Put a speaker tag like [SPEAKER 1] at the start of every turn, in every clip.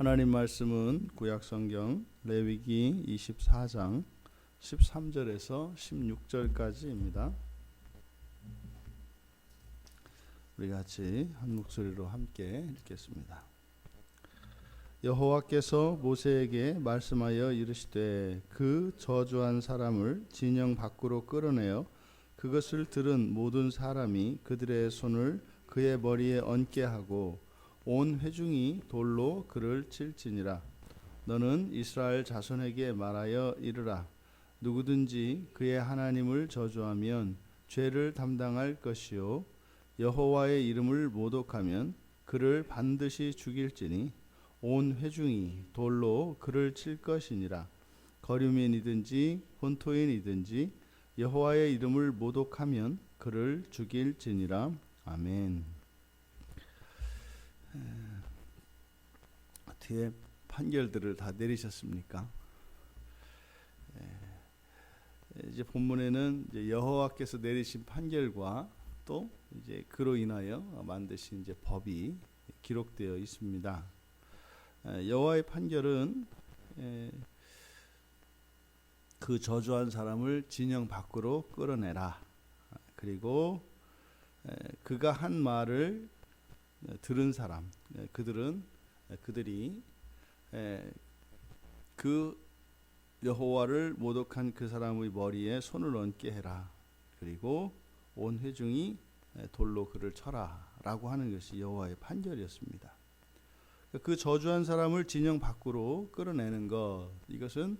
[SPEAKER 1] 하나님 말씀은 구약성경 레위기 24장 13절에서 16절까지입니다. 우리 같이 한 목소리로 함께 읽겠습니다. 여호와께서 모세에게 말씀하여 이르시되 그 저주한 사람을 진영 밖으로 끌어내어 그것을 들은 모든 사람이 그들의 손을 그의 머리에 얹게 하고 온 회중이 돌로 그를 칠지니라. 너는 이스라엘 자손에게 말하여 이르라. 누구든지 그의 하나님을 저주하면 죄를 담당할 것이요 여호와의 이름을 모독하면 그를 반드시 죽일지니 온 회중이 돌로 그를 칠 것이니라. 거류민이든지 본토인이든지 여호와의 이름을 모독하면 그를 죽일지니라. 아멘. 어떻게 판결들을 다 내리셨습니까? 이제 본문에는 이제 여호와께서 내리신 판결과 또 이제 그로 인하여 만드신 이제 법이 기록되어 있습니다. 여호와의 판결은 그 저주한 사람을 진영 밖으로 끌어내라. 그리고 그가 한 말을 들은 사람, 그들이 그 여호와를 모독한 그 사람의 머리에 손을 얹게 해라. 그리고 온 회중이 돌로 그를 쳐라라고 하는 것이 여호와의 판결이었습니다. 그 저주한 사람을 진영 밖으로 끌어내는 것, 이것은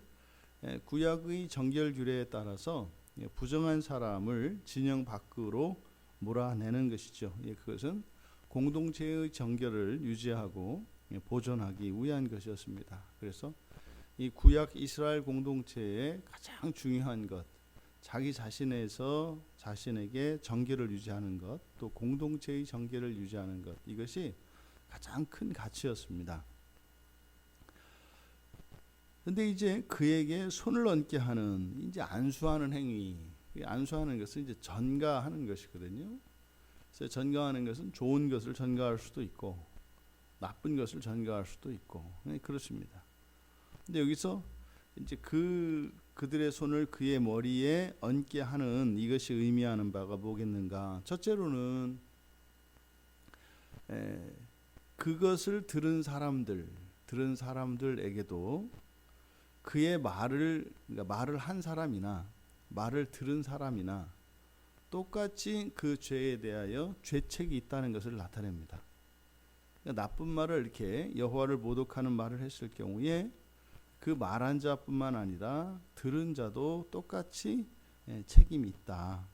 [SPEAKER 1] 구약의 정결 규례에 따라서 부정한 사람을 진영 밖으로 몰아내는 것이죠. 그것은 공동체의 정결을 유지하고 보존하기 위한 것이었습니다. 그래서 이 구약 이스라엘 공동체의 가장 중요한 것, 자기 자신에서 자신에게 정결을 유지하는 것, 또 공동체의 정결을 유지하는 것, 이것이 가장 큰 가치였습니다. 그런데 이제 그에게 손을 얹게 하는, 이제 안수하는 행위, 안수하는 것은 이제 전가하는 것이거든요. 그래서 전가하는 것은 좋은 것을 전가할 수도 있고 나쁜 것을 전가할 수도 있고 그렇습니다. 근데 여기서 이제 그들의 손을 그의 머리에 얹게 하는 이것이 의미하는 바가 뭐겠는가? 첫째로는 그것을 들은 사람들에게도 그의 그러니까 말을 한 사람이나 말을 들은 사람이나 똑같이 그 죄에 대하여 죄책이 있다는 것을 나타냅니다. 그러니까 나쁜 말을 이렇게 여호와를 모독하는 말을 했을 경우에 그 말한 자뿐만 아니라 들은 자도 똑같이 책임이 있다.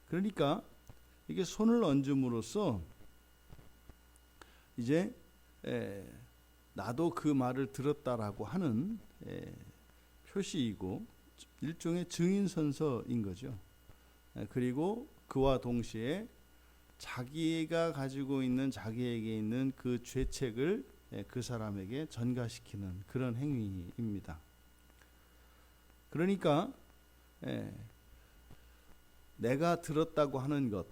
[SPEAKER 1] 그러니까 이게 손을 얹음으로써 이제 나도 그 말을 들었다라고 하는 표시이고 일종의 증인선서인 거죠. 그리고 그와 동시에 자기가 가지고 있는 자기에게 있는 그 죄책을 그 사람에게 전가시키는 그런 행위입니다. 그러니까 내가 들었다고 하는 것,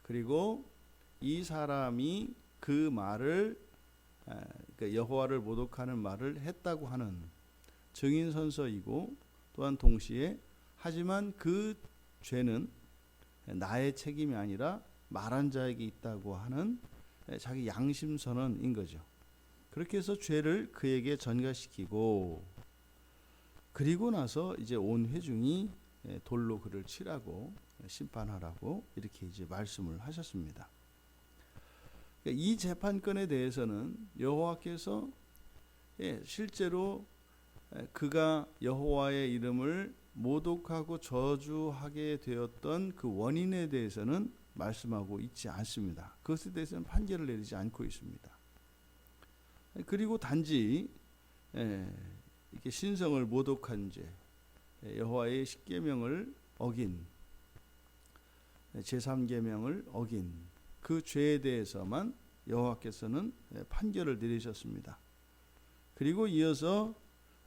[SPEAKER 1] 그리고 이 사람이 그 말을 그러니까 여호와를 모독하는 말을 했다고 하는 증인선서이고 또한 동시에 하지만 그 죄는 나의 책임이 아니라 말한 자에게 있다고 하는 자기 양심선언인 거죠. 그렇게 해서 죄를 그에게 전가시키고 그리고 나서 이제 온 회중이 돌로 그를 치라고 심판하라고 이렇게 이제 말씀을 하셨습니다. 이 재판권에 대해서는 여호와께서 실제로 그가 여호와의 이름을 모독하고 저주하게 되었던 그 원인에 대해서는 말씀하고 있지 않습니다. 그것에 대해서는 판결을 내리지 않고 있습니다. 그리고 단지 이렇게 신성을 모독한 죄, 여호와의 십계명을 어긴 제3계명을 어긴 그 죄에 대해서만 여호와께서는 판결을 내리셨습니다. 그리고 이어서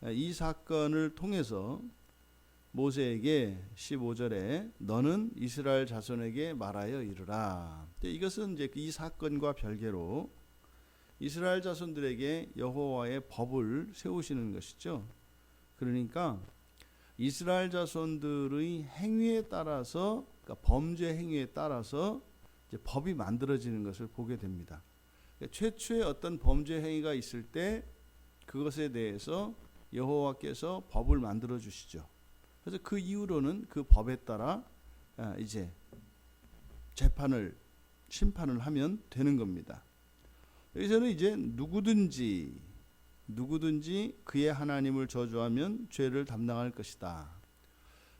[SPEAKER 1] 이 사건을 통해서 모세에게 15절에 너는 이스라엘 자손에게 말하여 이르라. 이것은 이제 이 사건과 별개로 이스라엘 자손들에게 여호와의 법을 세우시는 것이죠. 그러니까 이스라엘 자손들의 행위에 따라서, 그러니까 범죄 행위에 따라서 이제 법이 만들어지는 것을 보게 됩니다. 그러니까 최초의 어떤 범죄 행위가 있을 때 그것에 대해서 여호와께서 법을 만들어 주시죠. 그래서 그 이후로는 그 법에 따라 이제 심판을 하면 되는 겁니다. 여기서는 이제 누구든지 그의 하나님을 저주하면 죄를 담당할 것이다.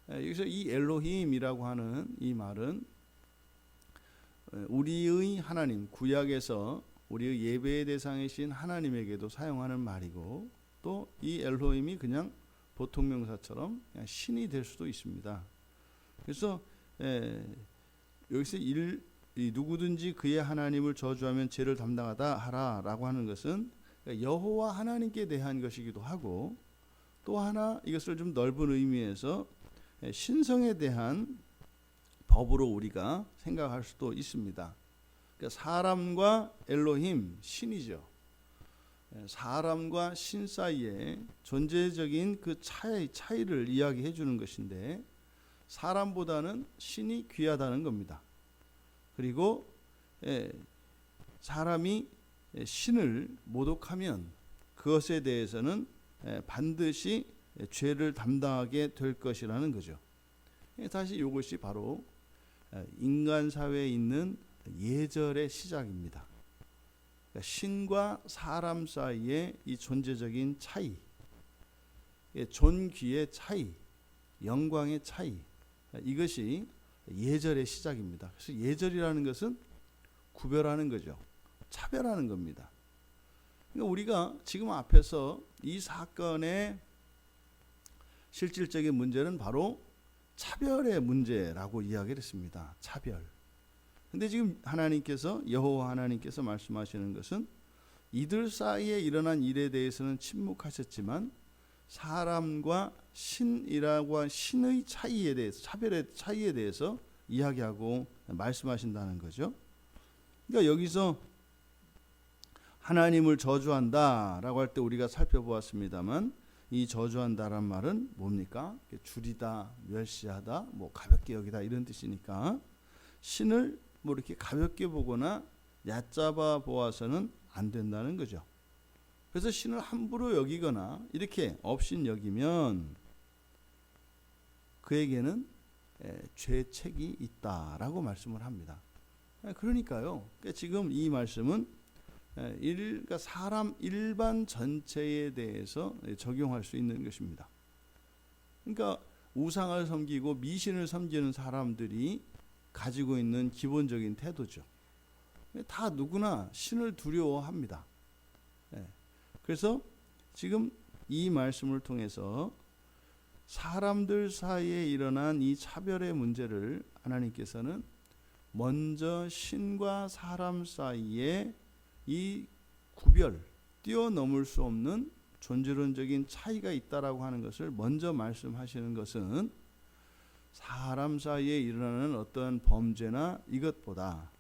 [SPEAKER 1] 여기서 이 엘로힘이라고 하는 이 말은 우리의 하나님, 구약에서 우리의 예배의 대상이신 하나님에게도 사용하는 말이고, 또 이 엘로힘이 그냥 보통 명사처럼 그냥 신이 될 수도 있습니다. 그래서 여기서 누구든지 그의 하나님을 저주하면 죄를 담당하다 하라라고 하는 것은 여호와 하나님께 대한 것이기도 하고, 또 하나 이것을 좀 넓은 의미에서 신성에 대한 법으로 우리가 생각할 수도 있습니다. 그러니까 사람과 엘로힘, 신이죠. 사람과 신 사이에 존재적인 그 차이를 이야기해 주는 것인데, 사람보다는 신이 귀하다는 겁니다. 그리고 사람이 신을 모독하면 그것에 대해서는 반드시 죄를 담당하게 될 것이라는 거죠. 다시 이것이 바로 인간 사회에 있는 예절의 시작입니다. 신과 사람 사이의 이 존재적인 차이, 존귀의 차이, 영광의 차이, 이것이 예절의 시작입니다. 그래서 예절이라는 것은 구별하는 거죠. 차별하는 겁니다. 그러니까 우리가 지금 앞에서 이 사건의 실질적인 문제는 바로 차별의 문제라고 이야기를 했습니다. 차별. 근데 지금 여호와 하나님께서 말씀하시는 것은 이들 사이에 일어난 일에 대해서는 침묵하셨지만 사람과 신이라고 한 신의 차이에 대해서, 차별의 차이에 대해서 이야기하고 말씀하신다는 거죠. 그러니까 여기서 하나님을 저주한다라고 할 때 우리가 살펴보았습니다만, 이 저주한다란 말은 뭡니까? 줄이다, 멸시하다, 가볍게 여기다 이런 뜻이니까 신을 이렇게 가볍게 보거나 얕잡아 보아서는 안 된다는 거죠. 그래서 신을 함부로 여기거나 이렇게 업신 여기면 그에게는 죄책이 있다라고 말씀을 합니다. 그러니까요. 지금 이 말씀은 그러니까 사람 일반 전체에 대해서 적용할 수 있는 것입니다. 그러니까 우상을 섬기고 미신을 섬기는 사람들이 가지고 있는 기본적인 태도죠. 다 누구나 신을 두려워합니다. 그래서 지금 이 말씀을 통해서 사람들 사이에 일어난 이 차별의 문제를 하나님께서는 먼저 신과 사람 사이에 이 구별, 뛰어넘을 수 없는 존재론적인 차이가 있다라고 하는 것을 먼저 말씀하시는 것은 사람 사이에 일어나는 어떤 범죄나 이것보다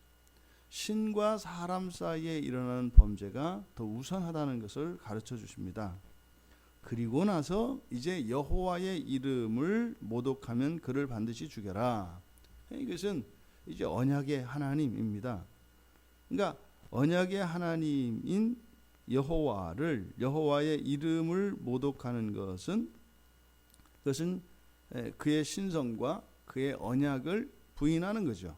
[SPEAKER 1] 신과 사람 사이에 일어나는 범죄가 더 우선하다는 것을 가르쳐 주십니다. 그리고 나서 이제 여호와의 이름을 모독하면 그를 반드시 죽여라. 이것은 이제 언약의 하나님입니다. 그러니까 언약의 하나님인 여호와의 이름을 모독하는 것은 그의 신성과 그의 언약을 부인하는 거죠.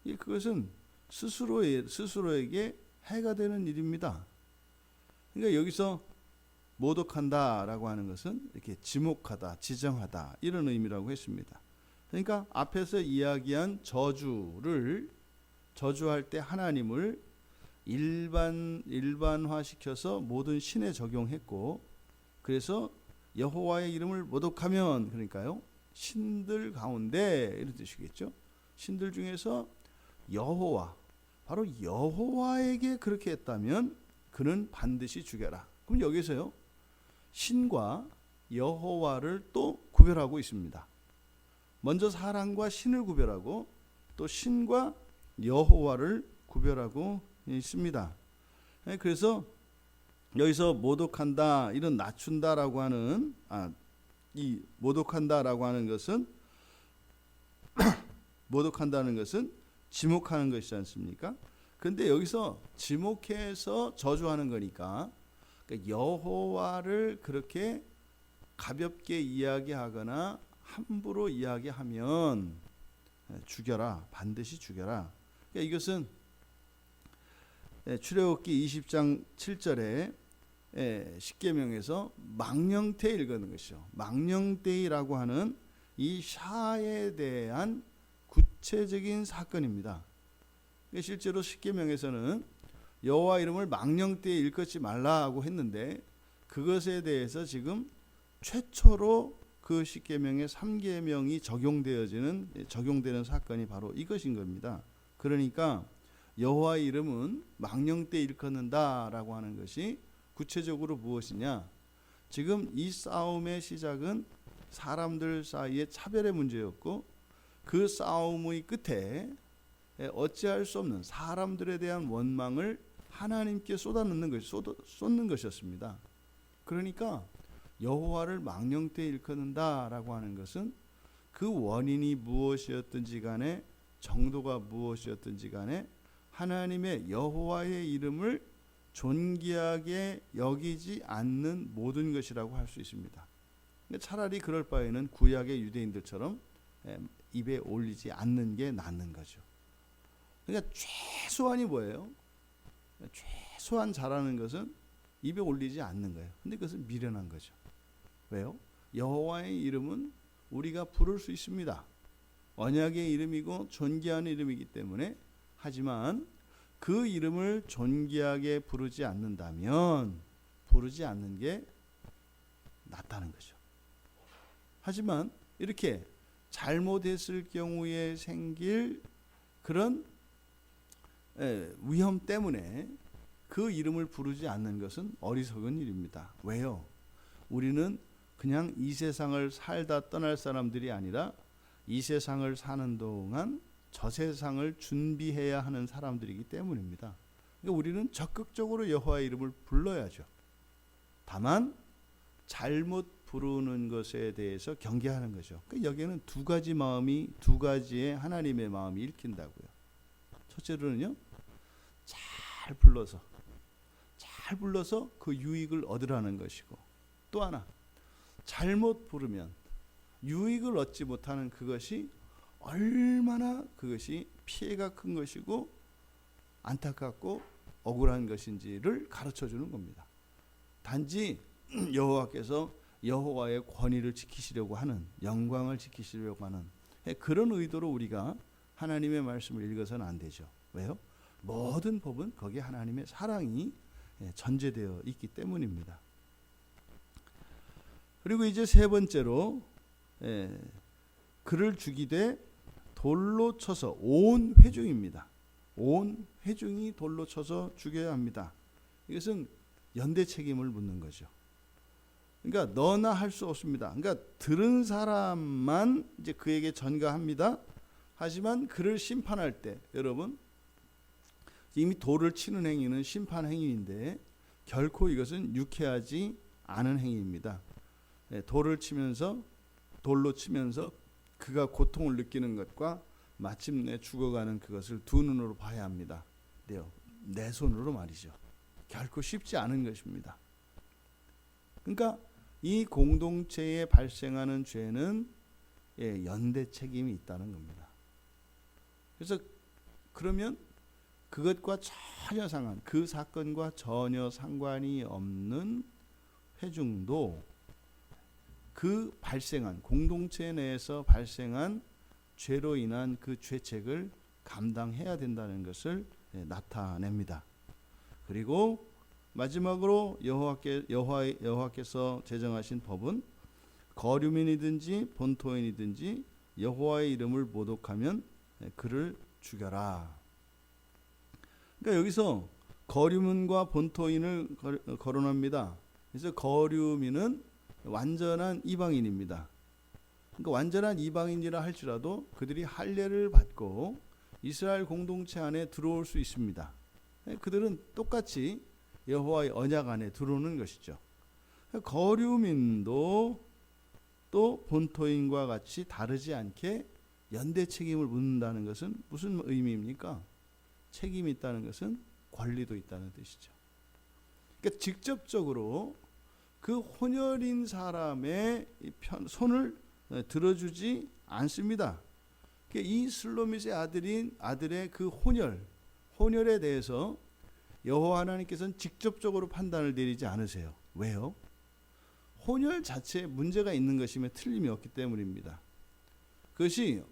[SPEAKER 1] 그것은 스스로에게 해가 되는 일입니다. 그러니까 여기서 모독한다라고 하는 것은 이렇게 지목하다, 지정하다 이런 의미라고 했습니다. 그러니까 앞에서 이야기한 저주할 때 하나님을 일반화시켜서 모든 신에 적용했고, 그래서 여호와의 이름을 모독하면, 그러니까요, 신들 가운데 이런 뜻이겠죠. 신들 중에서 바로 여호와에게 그렇게 했다면 그는 반드시 죽여라. 그럼 여기서요, 신과 여호와를 또 구별하고 있습니다. 먼저 사람과 신을 구별하고 또 신과 여호와를 구별하고 있습니다. 그래서 여기서 모독한다, 이런 낮춘다라고 하는 이 모독한다라고 하는 것은 모독한다는 것은 지목하는 것이지 않습니까? 근데 여기서 지목해서 저주하는 거니까, 그러니까 여호와를 그렇게 가볍게 이야기하거나 함부로 이야기하면 죽여라, 반드시 죽여라. 그러니까 이것은 출애굽기 20장 7절에 십계명에서 망령태 읽는 것이죠. 망령태라고 하는 이 샤에 대한 구체적인 사건입니다. 실제로 십계명에서는 여호와 이름을 망령때에 일컫지 말라고 했는데, 그것에 대해서 지금 최초로 그 십계명의 3계명이 적용되는 사건이 바로 이것인 겁니다. 그러니까 여호와의 이름은 망령때 일컫는다라고 하는 것이 구체적으로 무엇이냐? 지금 이 싸움의 시작은 사람들 사이의 차별의 문제였고, 그 싸움의 끝에 어찌할 수 없는 사람들에 대한 원망을 하나님께 쏟는 것이었습니다. 그러니까 여호와를 망령때 일컫는다라고 하는 것은 그 원인이 무엇이었든지 간에, 정도가 무엇이었든지 간에 하나님의 여호와의 이름을 존귀하게 여기지 않는 모든 것이라고 할 수 있습니다. 차라리 그럴 바에는 구약의 유대인들처럼 입에 올리지 않는 게 낫는 거죠. 그러니까 최소한이 뭐예요? 최소한 잘하는 것은 입에 올리지 않는 거예요. 근데 그것은 미련한 거죠. 왜요? 여호와의 이름은 우리가 부를 수 있습니다. 언약의 이름이고 존귀한 이름이기 때문에. 하지만 그 이름을 존귀하게 부르지 않는다면 부르지 않는 게 낫다는 거죠. 하지만 이렇게 잘못했을 경우에 생길 그런 위험 때문에 그 이름을 부르지 않는 것은 어리석은 일입니다. 왜요? 우리는 그냥 이 세상을 살다 떠날 사람들이 아니라 이 세상을 사는 동안 저 세상을 준비해야 하는 사람들이기 때문입니다. 그러니까 우리는 적극적으로 여호와의 이름을 불러야죠. 다만 잘못 부르는 것에 대해서 경계하는 거죠. 그러니까 여기에는 두 가지의 하나님의 마음이 읽힌다고요. 첫째로는요, 잘 불러서 그 유익을 얻으라는 것이고, 또 하나 잘못 부르면 유익을 얻지 못하는 그것이 얼마나 그것이 피해가 큰 것이고 안타깝고 억울한 것인지를 가르쳐 주는 겁니다. 단지 여호와께서 여호와의 권위를 지키시려고 하는, 영광을 지키시려고 하는 그런 의도로 우리가 하나님의 말씀을 읽어서는 안 되죠. 왜요? 모든 법은 거기에 하나님의 사랑이 전제되어 있기 때문입니다. 그리고 이제 세 번째로 그를 죽이되 돌로 쳐서, 온 회중입니다. 온 회중이 돌로 쳐서 죽여야 합니다. 이것은 연대 책임을 묻는 거죠. 그러니까 너나 할 수 없습니다. 그러니까 들은 사람만 이제 그에게 전가합니다. 하지만 그를 심판할 때, 여러분, 이미 돌을 치는 행위는 심판 행위인데 결코 이것은 유쾌하지 않은 행위입니다. 돌로 치면서 그가 고통을 느끼는 것과 마침내 죽어가는 그것을 두 눈으로 봐야 합니다. 내 손으로 말이죠. 결코 쉽지 않은 것입니다. 그러니까 이 공동체에 발생하는 죄는 연대 책임이 있다는 겁니다. 그래서 그러면 그것과 전혀 그 사건과 전혀 상관이 없는 회중도 그 공동체 내에서 발생한 죄로 인한 그 죄책을 감당해야 된다는 것을 나타냅니다. 그리고 마지막으로 여호와께서 제정하신 법은 거류민이든지 본토인이든지 여호와의 이름을 모독하면 그를 죽여라. 그러니까 여기서 거류민과 본토인을 거론합니다. 그래서 거류민은 완전한 이방인입니다. 그러니까 완전한 이방인이라 할지라도 그들이 할례를 받고 이스라엘 공동체 안에 들어올 수 있습니다. 그들은 똑같이 여호와의 언약 안에 들어오는 것이죠. 거류민도 또 본토인과 같이 다르지 않게 연대 책임을 묻는다는 것은 무슨 의미입니까? 책임이 있다는 것은 권리도 있다는 뜻이죠. 그러니까 직접적으로 그 혼혈인 사람의 손을 들어주지 않습니다. 그러니까 이 슬로밋의 아들의 그 혼혈에 대해서 여호와 하나님께서는 직접적으로 판단을 내리지 않으세요. 왜요? 혼혈 자체에 문제가 있는 것이면 틀림이 없기 때문입니다. 그것이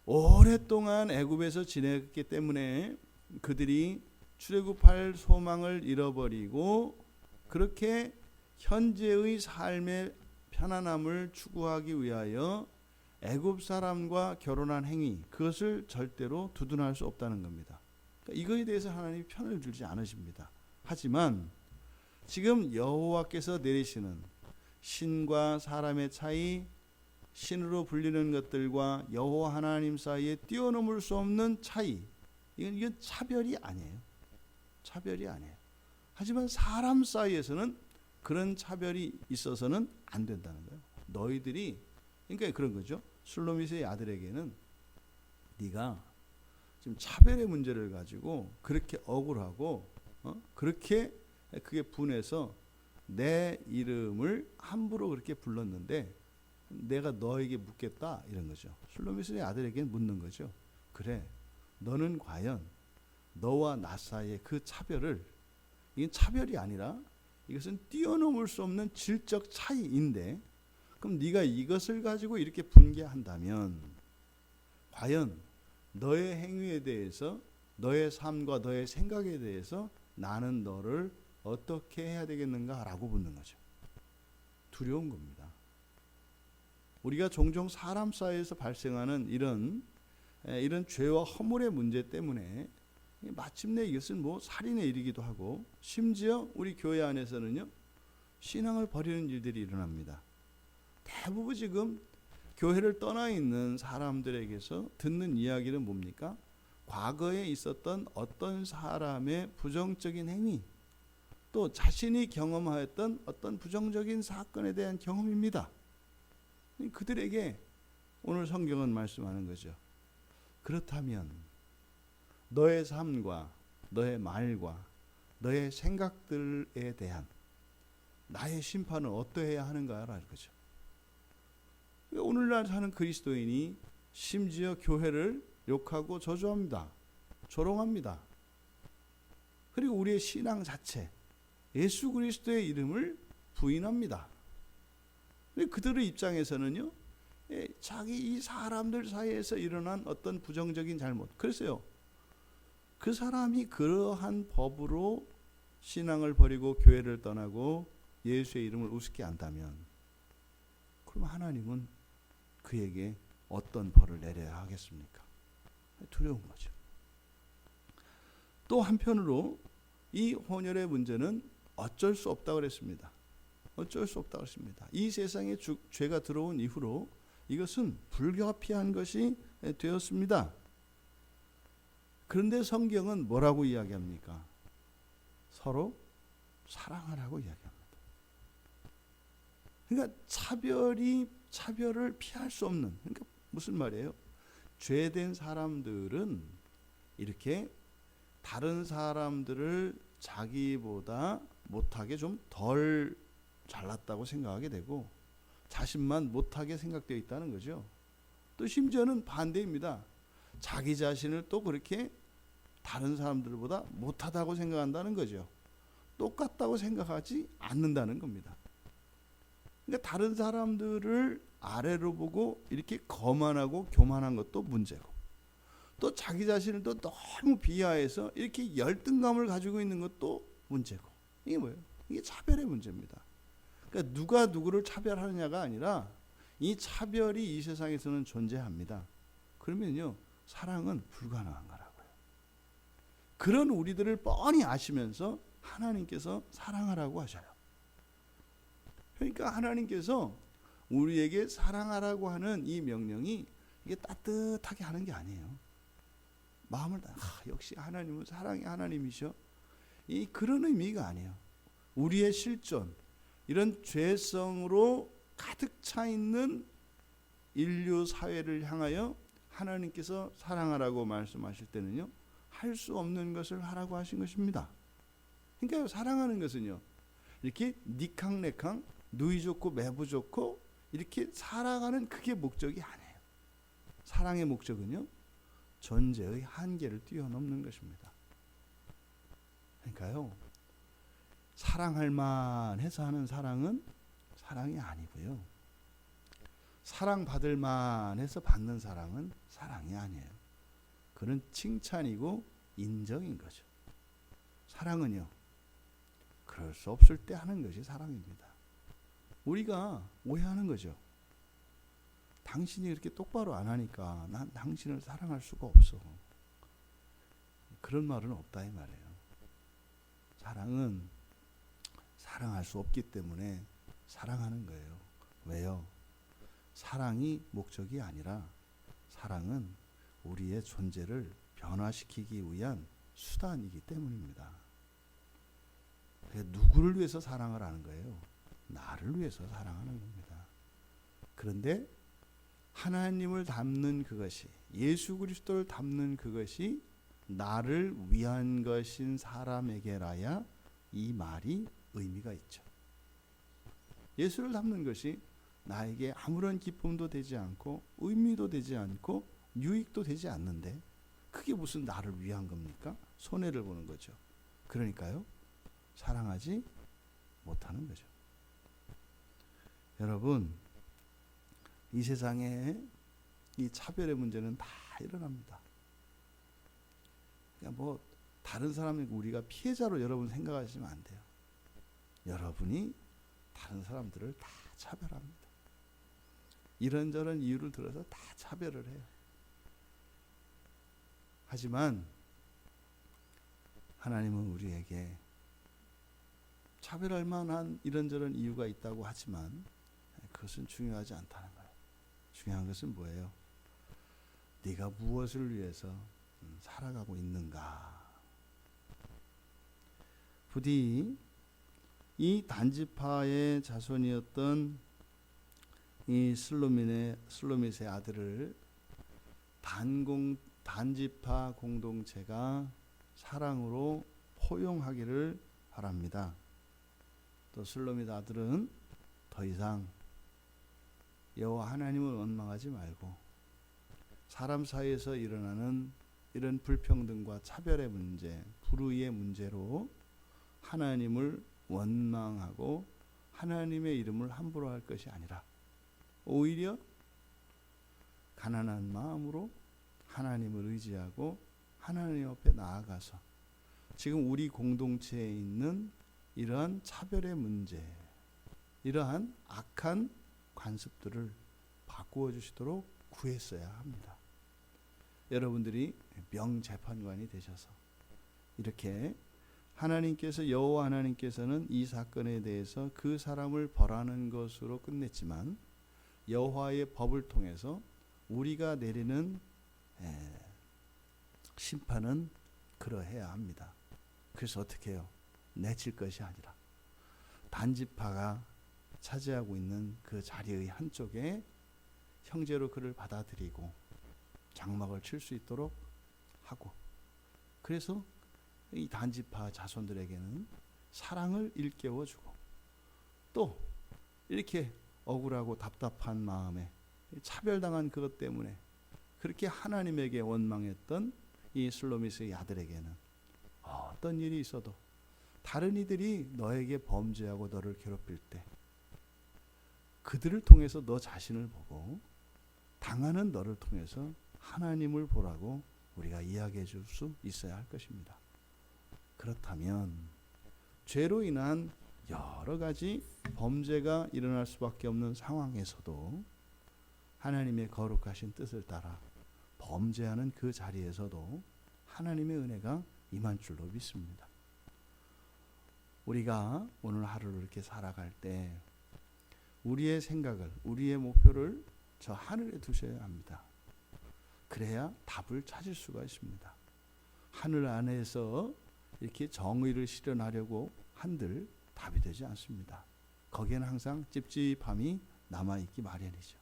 [SPEAKER 1] 오랫동안 애굽에서 지냈기 때문에 그들이 출애굽할 소망을 잃어버리고 그렇게 현재의 삶의 편안함을 추구하기 위하여 애굽 사람과 결혼한 행위, 그것을 절대로 두둔할 수 없다는 겁니다. 그러니까 이거에 대해서 하나님이 편을 들지 않으십니다. 하지만 지금 여호와께서 내리시는 신과 사람의 차이, 신으로 불리는 것들과 여호와 하나님 사이에 뛰어넘을 수 없는 차이, 이건 차별이 아니에요. 차별이 아니에요. 하지만 사람 사이에서는 그런 차별이 있어서는 안 된다는 거예요. 너희들이, 그러니까 그런 거죠. 술로밋의 아들에게는 네가 지금 차별의 문제를 가지고 그렇게 억울하고 그렇게 그게 분해서 내 이름을 함부로 그렇게 불렀는데 내가 너에게 묻겠다, 이런 거죠. 술로밋의 아들에게 묻는 거죠. 그래, 너는 과연 너와 나 사이의 그 차별을, 이건 차별이 아니라 이것은 뛰어넘을 수 없는 질적 차이인데, 그럼 네가 이것을 가지고 이렇게 분개한다면 과연 너의 행위에 대해서, 너의 삶과 너의 생각에 대해서 나는 너를 어떻게 해야 되겠는가라고 묻는 거죠. 두려운 겁니다. 우리가 종종 사람 사이에서 발생하는 이런 죄와 허물의 문제 때문에 마침내 이것은 뭐 살인에 이르기도 하고, 심지어 우리 교회 안에서는요, 신앙을 버리는 일들이 일어납니다. 대부분 지금 교회를 떠나 있는 사람들에게서 듣는 이야기는 뭡니까? 과거에 있었던 어떤 사람의 부정적인 행위, 또 자신이 경험하였던 어떤 부정적인 사건에 대한 경험입니다. 그들에게 오늘 성경은 말씀하는 거죠. 그렇다면 너의 삶과 너의 말과 너의 생각들에 대한 나의 심판은 어떠해야 하는가라는 거죠. 오늘날 사는 그리스도인이 심지어 교회를 욕하고 저주합니다. 조롱합니다. 그리고 우리의 신앙 자체, 예수 그리스도의 이름을 부인합니다. 그들의 입장에서는요, 자기 이 사람들 사이에서 일어난 어떤 부정적인 잘못, 그랬어요. 그 사람이 그러한 법으로 신앙을 버리고 교회를 떠나고 예수의 이름을 우습게 한다면, 그럼 하나님은 그에게 어떤 벌을 내려야 하겠습니까? 두려운 거죠. 또 한편으로 이 혼혈의 문제는 어쩔 수 없다고 그랬습니다. 어쩔 수 없다고 했습니다. 이 세상에 죄가 들어온 이후로 이것은 불가피한 것이 되었습니다. 그런데 성경은 뭐라고 이야기합니까? 서로 사랑하라고 이야기합니다. 그러니까 차별을 피할 수 없는, 그러니까 무슨 말이에요? 죄된 사람들은 이렇게 다른 사람들을 자기보다 못하게 좀 덜 잘났다고 생각하게 되고 자신만 못하게 생각되어 있다는 거죠. 또 심지어는 반대입니다. 자기 자신을 또 그렇게 다른 사람들보다 못하다고 생각한다는 거죠. 똑같다고 생각하지 않는다는 겁니다. 그러니까 다른 사람들을 아래로 보고 이렇게 거만하고 교만한 것도 문제고, 또 자기 자신을 또 너무 비하해서 이렇게 열등감을 가지고 있는 것도 문제고, 이게 뭐예요? 이게 차별의 문제입니다. 그러니까 누가 누구를 차별하느냐가 아니라 이 차별이 이 세상에서는 존재합니다. 그러면요, 사랑은 불가능한 거라고요. 그런 우리들을 뻔히 아시면서 하나님께서 사랑하라고 하셔요. 그러니까 하나님께서 우리에게 사랑하라고 하는 이 명령이 이게 따뜻하게 하는 게 아니에요. 마음을 역시 하나님은 사랑의 하나님이셔. 이 그런 의미가 아니에요. 우리의 실존, 이런 죄성으로 가득 차 있는 인류 사회를 향하여 하나님께서 사랑하라고 말씀하실 때는요, 할 수 없는 것을 하라고 하신 것입니다. 그러니까 사랑하는 것은요, 이렇게 니캉네캉, 누이 좋고 매부 좋고 이렇게 살아가는 그게 목적이 아니에요. 사랑의 목적은요, 존재의 한계를 뛰어넘는 것입니다. 그러니까요, 사랑할 만해서 하는 사랑은 사랑이 아니고요, 사랑받을 만해서 받는 사랑은 사랑이 아니에요. 그건 칭찬이고 인정인 거죠. 사랑은요, 그럴 수 없을 때 하는 것이 사랑입니다. 우리가 오해하는 거죠. 당신이 이렇게 똑바로 안 하니까 난 당신을 사랑할 수가 없어. 그런 말은 없다 이 말이에요. 사랑은 사랑할 수 없기 때문에 사랑하는 거예요. 왜요? 사랑이 목적이 아니라 사랑은 우리의 존재를 변화시키기 위한 수단이기 때문입니다. 누구를 위해서 사랑을 하는 거예요? 나를 위해서 사랑하는 겁니다. 그런데 하나님을 닮는 그것이, 예수 그리스도를 닮는 그것이 나를 위한 것인 사람에게라야 이 말이 의미가 있죠. 예수를 닮는 것이 나에게 아무런 기쁨도 되지 않고 의미도 되지 않고 유익도 되지 않는데 그게 무슨 나를 위한 겁니까? 손해를 보는 거죠. 그러니까요, 사랑하지 못하는 거죠. 여러분, 이 세상에 이 차별의 문제는 다 일어납니다. 그러니까 뭐 다른 사람이 우리가 피해자로 여러분 생각하시면 안 돼요. 여러분이 다른 사람들을 다 차별합니다. 이런저런 이유를 들어서 다 차별을 해요. 하지만 하나님은 우리에게 차별할 만한 이런저런 이유가 있다고 하지만 그것은 중요하지 않다는 거예요. 중요한 것은 뭐예요? 네가 무엇을 위해서 살아가고 있는가. 부디 이 단지파의 자손이었던 이 슬로밋의 아들을 단지파 공동체가 사랑으로 포용하기를 바랍니다. 또 슬로밋 아들은 더 이상 여호와 하나님을 원망하지 말고 사람 사이에서 일어나는 이런 불평등과 차별의 문제, 불의의 문제로 하나님을 원망하고 하나님의 이름을 함부로 할 것이 아니라 오히려 가난한 마음으로 하나님을 의지하고 하나님 앞에 나아가서 지금 우리 공동체에 있는 이러한 차별의 문제, 이러한 악한 관습들을 바꾸어 주시도록 구했어야 합니다. 여러분들이 명재판관이 되셔서 이렇게 하나님께서, 여호와 하나님께서는 이 사건에 대해서 그 사람을 벌하는 것으로 끝냈지만 여호와의 법을 통해서 우리가 내리는 심판은 그러해야 합니다. 그래서 어떻게 해요? 내칠 것이 아니라 단지파가 차지하고 있는 그 자리의 한쪽에 형제로 그를 받아들이고 장막을 칠 수 있도록 하고, 그래서 이 단지파 자손들에게는 사랑을 일깨워주고, 또 이렇게 억울하고 답답한 마음에 차별당한 그것 때문에 그렇게 하나님에게 원망했던 이 슬로밋의 아들에게는 어떤 일이 있어도 다른 이들이 너에게 범죄하고 너를 괴롭힐 때 그들을 통해서 너 자신을 보고 당하는 너를 통해서 하나님을 보라고 우리가 이야기해 줄 수 있어야 할 것입니다. 그렇다면 죄로 인한 여러 가지 범죄가 일어날 수밖에 없는 상황에서도 하나님의 거룩하신 뜻을 따라 범죄하는 그 자리에서도 하나님의 은혜가 임한 줄로 믿습니다. 우리가 오늘 하루를 이렇게 살아갈 때 우리의 생각을, 우리의 목표를 저 하늘에 두셔야 합니다. 그래야 답을 찾을 수가 있습니다. 하늘 안에서 이렇게 정의를 실현하려고 한들 답이 되지 않습니다. 거기에는 항상 찝찝함이 남아있기 마련이죠.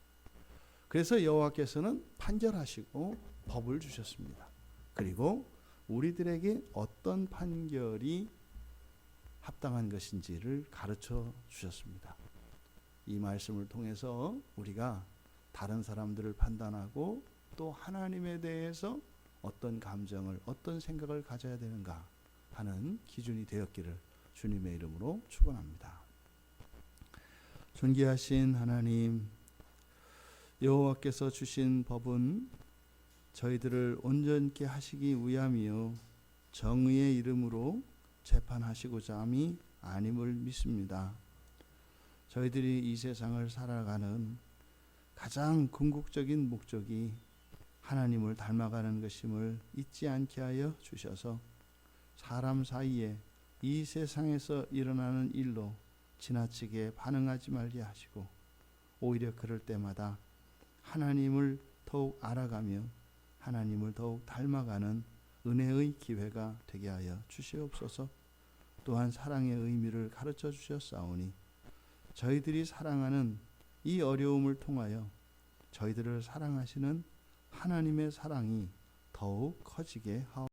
[SPEAKER 1] 그래서 여호와께서는 판결하시고 법을 주셨습니다. 그리고 우리들에게 어떤 판결이 합당한 것인지를 가르쳐 주셨습니다. 이 말씀을 통해서 우리가 다른 사람들을 판단하고 또 하나님에 대해서 어떤 감정을, 어떤 생각을 가져야 되는가 하는 기준이 되었기를 주님의 이름으로 축원합니다. 존귀하신 하나님, 여호와께서 주신 법은 저희들을 온전케 하시기 위함이요 정의의 이름으로 재판하시고자 함이 아님을 믿습니다. 저희들이 이 세상을 살아가는 가장 궁극적인 목적이 하나님을 닮아가는 것임을 잊지 않게 하여 주셔서 사람 사이에 이 세상에서 일어나는 일로 지나치게 반응하지 말게 하시고 오히려 그럴 때마다 하나님을 더욱 알아가며 하나님을 더욱 닮아가는 은혜의 기회가 되게 하여 주시옵소서. 또한 사랑의 의미를 가르쳐 주셨사오니 저희들이 사랑하는 이 어려움을 통하여 저희들을 사랑하시는 하나님의 사랑이 더욱 커지게 하옵소서.